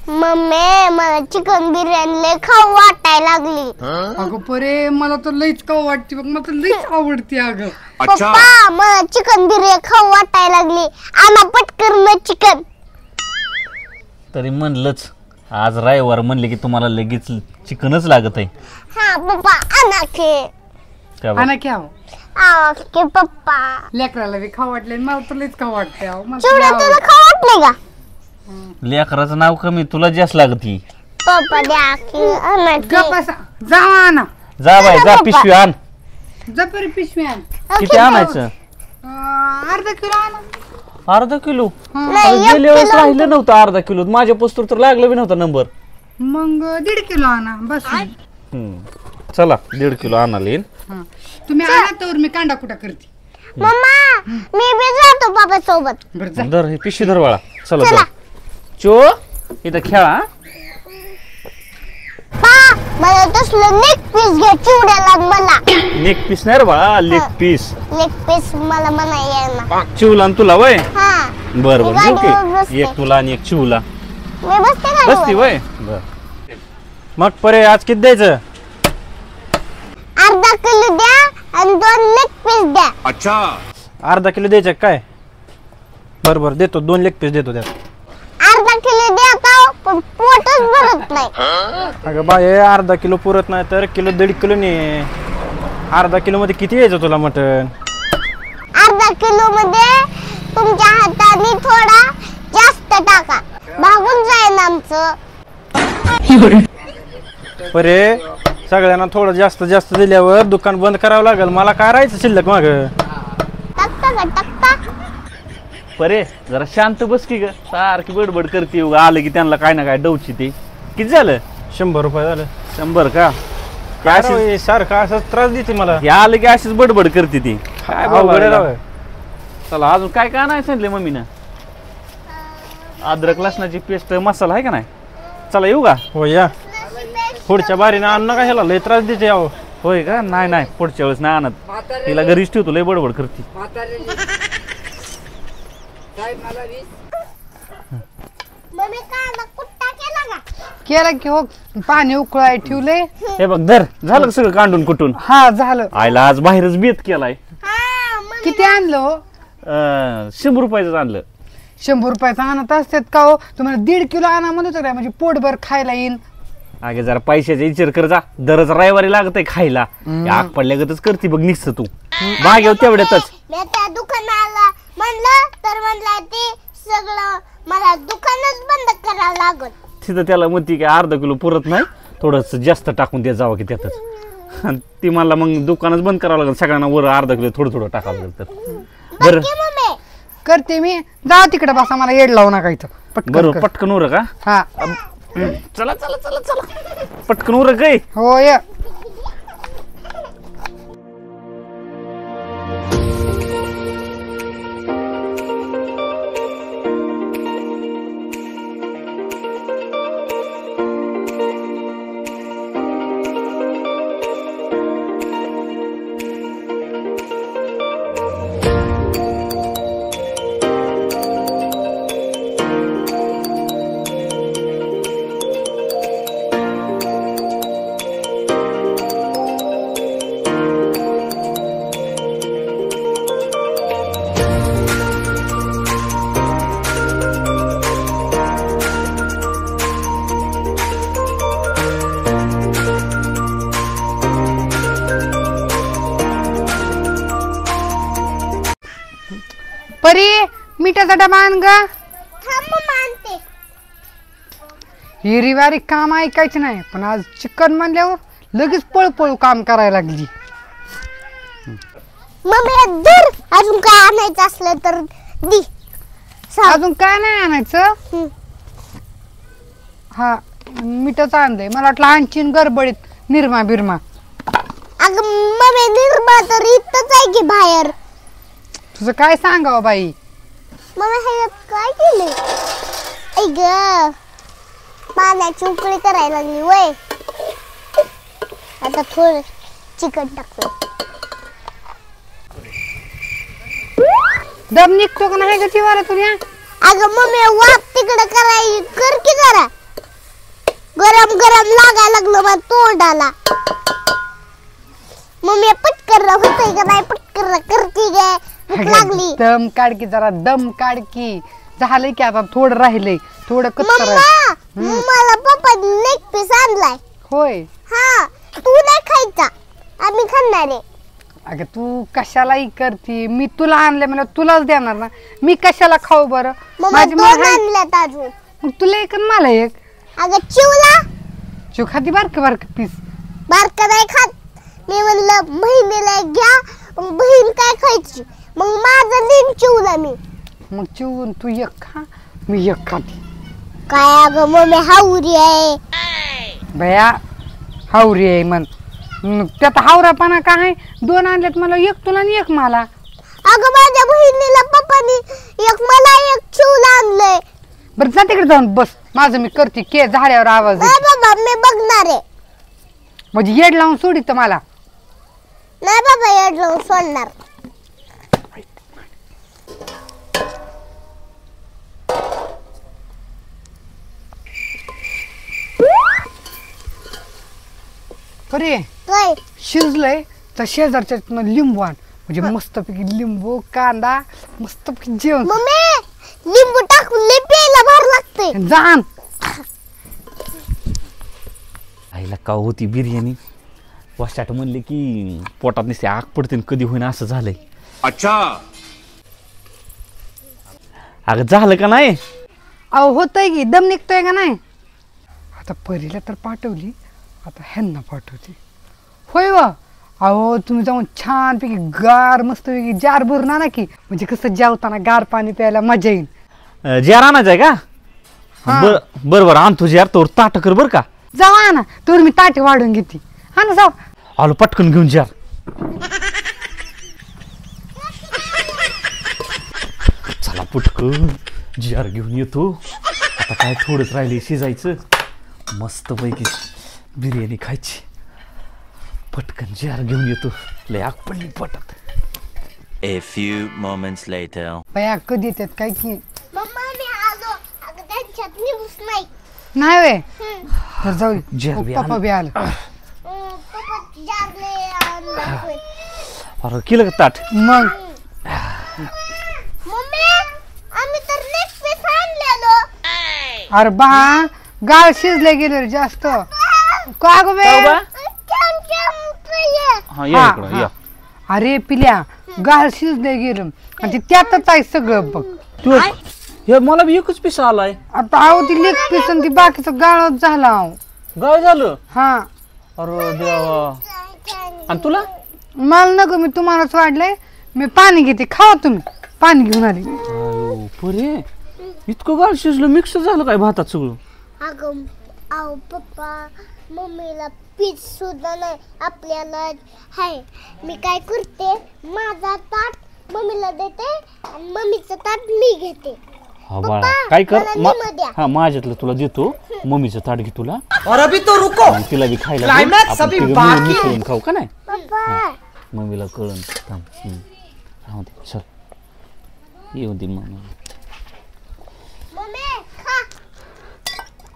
Mummy मला chicken biryani लय खाऊ वाटायला लागली. अगं परे मला तर लईच खाऊ वाटते बघ, मला तर लईच आवडते अगं. पप्पा मला चिकन बिर्याणी खाऊ वाटायला लागली, आणा पटकन चिकन. तरी म्हणलंच आज रविवार म्हणले की तुम्हाला लगेच चिकनच लागत आहे. हा पप्पा आणा के. आणा की आहो. के पप्पा. लेकराला बी खाऊ वाटले, मला तर लईच खाऊ वाटते अहो. चिवडा तुला खाऊ वाटले का? लेकराचं नाव कमी, तुला जास्त लागती. पप्पा द्या की आणा की. जा आणा. जा बाई जा, पिशवी आण. जा परी पिशवी आण. किती आणायचं? अर्धा किलो आणा. अर्धा किलो? गेल्या वेळेस राहिलं नव्हतं अर्धा किलो, माझ्या पोस्टर तर लागलं बी नव्हता नंबर. मग 1.5 किलो आणा बस. चला 1.5 किलो आणायला येईल. तुम्ही आणा तर मी कांदा कुटा करते. मम्मा मी बी जातो बाबा सोबत. बरं जा. धर हे पिशवी धर बाळा. चला चला चो इथं खेळा. मला तसलं लेग पीस घे चिवड्याला. मला लेग पीस नाही रे बाळा, लेग पीस. लेग पीस मला म्हणाय चिवला आणि तुला वय. हा बर बर घेऊ की, एक तुला आणि एक चिवला. मी बसते बसती वय. बर मग परे आज किती द्यायचं? अर्धा किलो द्या आणि 2 लेग पीस द्या. अच्छा अर्धा किलो द्यायचं काय? बर बर देतो, 2 लेग पीस देतो त्यात. अर्धा किलो द्या का पण पोटच भरत नाही. अगं बाय अर्धा किलो पुरत नाही तर किलो 1.5 किलो ने. अर्धा किलो मध्ये किती यायचं तुला मटन? अर्धा किलो मध्ये तुमच्या हाताने थोडा जास्त टाका, भागून जाईल आमचं. परे सगळ्यांना थोडं जास्त जास्त दिल्यावर दुकान बंद करावं लागेल. मला काय राहायचं शिल्लक माग? टाकता का टाकता? परे जरा शांत बस की ग, सारखी बडबड करते. आलं की त्यांना काय ना काय डवची. ते किती झालं? 100 रुपये झालं. 100 का? काय सारखं असं त्रास देते मला. हे आलं की अशीच बडबड करते ती. काय अवघड आहे राव. चला अजून काय काय नाही सांगितले मम्मीनं? अद्रक लसणाची पेस्ट मसाला आहे का नाही? चला येऊ का? हो या. पुढच्या बारीनं अन्न का ह्याला लय त्रास देते अहो. होय का? नाही नाही पुढच्या वेळेस नाही आणत. तिला घरीच ठेवतो, लय बडबड करते. मम्मी कांदा कुट्टा केला का? केला की हो, पाणी उकळाय ठेवले. हे बघ धर, झालं का सगळं कांडून कुठून? हा झालं. आईला आज बाहेरच बेत केलाय. किती आणलं हो? 100 रुपयाचं आणलं. 100 रुपयाचं आणत असतात का हो? तुम्हाला 1.5 किलो आणा म्हणत होतं म्हणजे पोटभर खायला येईन. अगे जरा पैशाचा विचार कर जा. दरच रविवारी लागत आहे खायला. आग पडल्यागतच करते बघ निघत तू. भाग्यव तेवढ्यातच. मी त्या दुकानाला म्हणलं तर म्हणला ते सगळं मला दुकानच बंद करावं लागल. तिथं त्याला म्हणते की अर्धा किलो पुरत नाही, थोडस जास्त टाकून द्या जावं की त्यातच. आणि ती मला मग दुकानच बंद करावं लागेल. सगळ्यांना वर अर्धा किलो थोडं थोडं टाकावं लागेल. तर बरं मम्मी करते मी. जा तिकडे बसा, मला येड लावू नका इथं. पटकन बरोबर पटकन उर का? हा चला चला चला चला पटकन उर गे. हो या. परी मिठाचा डबा आण ग. थांब मानते. हिरीवारी काम ऐकायचं नाही, पण आज चिकन म्हणल्यावर लगेच पळपळ काम करायला लागली. मम्मी दूर अजून काय आणायचं असलं तर दी. अजून काय नाही आणायचं. हा मिठच आणलंय. मला वाटलं आणखीन गडबडीत निरमा बिरमा. अगं मम्मी निर्मा तर इथंच आहे की बाहेर. तुझं काय सांगावं बाई. मम्मी ह्याच्यात काय केलंय? ऐ ग पाण्याची उकळी करायला लागली वय. आता थोडं चिकन टाकलं. दम निघतो का नाही का चिवारा तुझ्या? अगं मम्मी वाप तिकडे करायची कर की जरा. गरम गरम लागायला लागलं मला तोंडाला. मम्मी पटकन होतंय का नाही पटकन करते गे भूक लागली. दम काढ की जरा दम काढ की. झालंय की आता थोडं राहिलंय थोडं कच्चं मम्मा राहिलंय. मला पप्पाने लेग पीस आणलाय. होय हा तू नाही खायचा आम्ही खाणार आहे. अगं तू कशालाही करते. मी तुला आणले मला तुलाच देणार ना. मी कशाला खाऊ बरं. मम्मा माझी दोन मला आणल्यात अजून. मग तुला एक आणि मला एक. अगं चिवला तू खाती बारक बारक पीस. बारका नाही खात. मी म्हणलं बहिणीला घ्या मग बहीण काय खायची मग माझं लिन चिवला मी. मग चिवून तू एक खा मी एक खाते. काय अगं मम्मी हावरी आहे. भया हावरी आहे म्हण. त्यात हावरापणा काय. दोन आणल्यात मला एक तुला आणि एक मला. अगं माझ्या बहिणीला पप्पानी एक मला एक चिवला आणलंय. बरं जा तिकडे जाऊन बस. माझं मी करते के झाड्यावर आवाज नाही बाबा मी बघणार आहे. म्हणजे येड लावून सोडित मला. नाही बाबा येड लावून सोडणार. अरे काय शिजलंय तर शेजारच्या लिंबू आण. म्हणजे मस्तपैकी लिंबू कांदा मस्तपैकी जेवण मम्मी लिंबू टाकून लय प्यायला भार लागतंय. जाण. आईला का होती बिर्याणी. वाशाट म्हणले की पोटात नुसते आग पडते कधी होईन असं झालंय. अच्छा अगं झालं का नाही. अहो होतंय की दम निघतोय का नाही. आता परीला तर पाठवली आता ह्यांना पाठवते. होय व अहो तुम्ही जाऊन छानपैकी गार मस्तपैकी जार भरून आणा की. म्हणजे कसं जेवताना गार पाणी प्यायला मजा येईल. जार आणायचं आहे का. हा. बरं बरं आणतो जार तोवर ताट कर बरं का. जाऊ आणा तर मी ताटे वाढून घेते. हा ना जाऊ. आलो पटकन घेऊन जार. चला पटकन जार घेऊन येतो. आता काय थोडंच राहिले शिजायचं. मस्त पैकी बिर्याणी खायची. पटकन जार घेऊन येतो. लय आग पडली पोटात. A few moments later. बया कधी येतात काय की. मम्मा मी आलो. अगं त्यांच्यात निघूच नाही. नाही वे तर जाऊ दे. जार बी पप्पा बी आलं. पप्पा जारले आणलं. अरे केलं का ताट. मग मम्मी आम्ही तर लेग पीस आणलेलो. अरे बा गाळ शिजले गेले रे जास्त. का गं बे. हा या हा, इकडं हा. या. अरे पिल्या गाळ शिजले गेलं आणि ते त्यातच आहे सगळं बघ. तू हे मला बी एकच पिसा आलाय. आता आहो ती लेग पीस आणि ती बाकीचं गाळच झाला अहो. गाय झालं. हा अरे देवा. आणि तुला मला नको मी तुम्हालाच वाढलंय. मी पाणी घेते खावा तुम्ही. पाणी घेऊन आली. परे इतकं गाळ शिजलं मिक्स झालं काय भातात सगळं. अगं आहो पप्पा मम्मीला पीस सुद्धा नाही आपल्याला हाय. मी काय करते माझा ताट मम्मीला देते आणि मम्मीचं ताट मी घेते. हा बाळा पप्पा, काय कर मला निम्मं द्या. हा माझ्यातलं तुला देतो. मम्मीचं ताट घे तुला. और अभी तो रुको, आणि तिला बी खायला दे. क्लायमॅक्स आपण अभी तिघं बाकी मिळून है. मिसळून खाऊ का नाही. पप्पा मम्मीला कळण थांब. राहू दे चल येऊ दे मम्मी. मम्मी खा.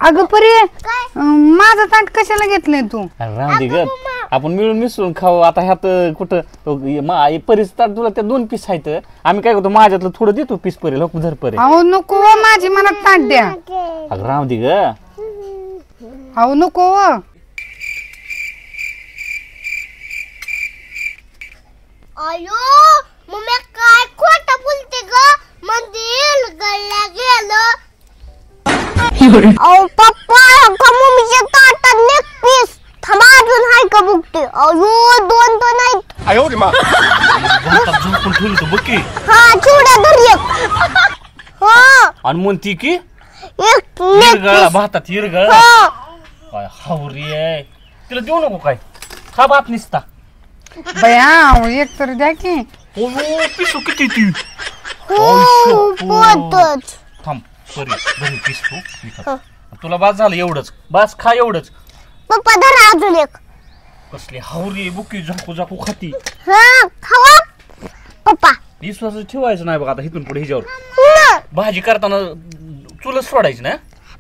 अगं परे काय माझं ताट कशाला घेतलंय तू. राहू दे ग. अगं मम्मा. आपण मिळून मिसळून खाऊ. आता ह्यात कुठं परीस ताट तुला त्या 2 पीस आहेत. आम्ही काय करतो माझ्यातलं थोडं देतो पीस परेल धर परे. अहो नको व, माझी मला ताट द्या. अगं राहू दे ग. अहो नको व. अयो मम्मी काय खोटं बोलते ग. मंदिर गळल्या गेलं. अहो पप्पा का मम्मीच्या ताटात लेग पीस थांबा अजून हाय का बघते. अयो 2 तर नाहीत. झोपून ठेवली तू बघ की. हा चिवड्या धर एक. हा आणि म्हणती की एक लेग इरगळा पीस. भातात इरगळ. हा काय हावरी आहे. तिला देऊ नको काय. खा भात निसता. बया एक तर द्या की. ओयो पिसू किती ती. हो पोतच. थांब सॉरी घरी पिस तू मी खातो. तुला बास झालं एवढंच. बास खा एवढंच. पप्पा धरा अजून एक. कसली हावरी आहे बुकी झाकू झाकू खाती. हा खावा पप्पा. विश्वास ठेवायचं नाही बघ आता इथून पुढे ह्याच्यावर. न. भाजी करताना चुलच सोडायची ना.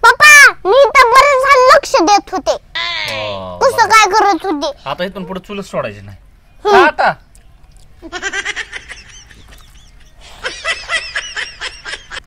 पप्पा मी तर बरं झालं लक्ष होते कसं काय करत होते आता इथून पुढे चुलच सोडायची नाही. का आता